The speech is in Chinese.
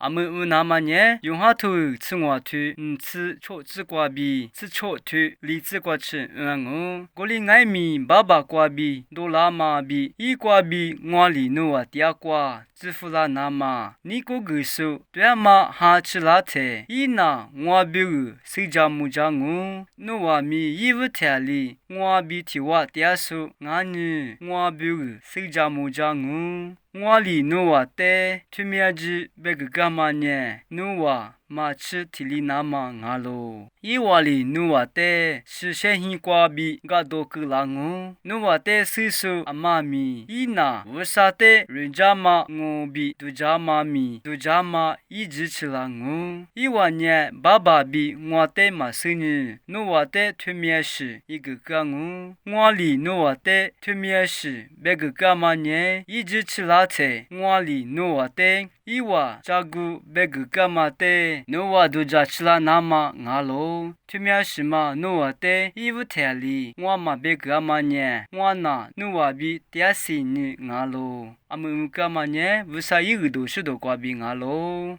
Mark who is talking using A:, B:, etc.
A: 阿姆乌那么呢，用哈头吃我头，吃错吃瓜比，吃错头，里吃瓜吃，我里爱米爸爸瓜比，多拉嘛比，一瓜比我里努啊第二瓜。支付啦那么，你个个手，对啊嘛哈吃拉特，伊那我比如谁家木家我，努啊米衣服贴里，我比提瓦第二手，俺女我比如谁家木家我。我里努瓦的，出面子别个干嘛呢？努瓦马吃体力那么俺喽。伊瓦里努瓦的，是先hin瓜比噶多个啦我。努瓦的岁数阿妈咪，伊那为啥的人家嘛我比杜家妈咪，杜家妈一直吃啦我。伊瓦呢爸爸比我的嘛生日，努瓦的出面是一个个我。我里努瓦的出面是别个干嘛呢？一直吃啦。我里努瓦的，伊瓦照顾别个干嘛的？努瓦都家吃了那么俺喽，出面是嘛努瓦的，衣服贴里，我嘛别个干嘛呢？我那努瓦比第四女俺喽，阿姆干嘛呢？为啥一个都是都挂比俺喽？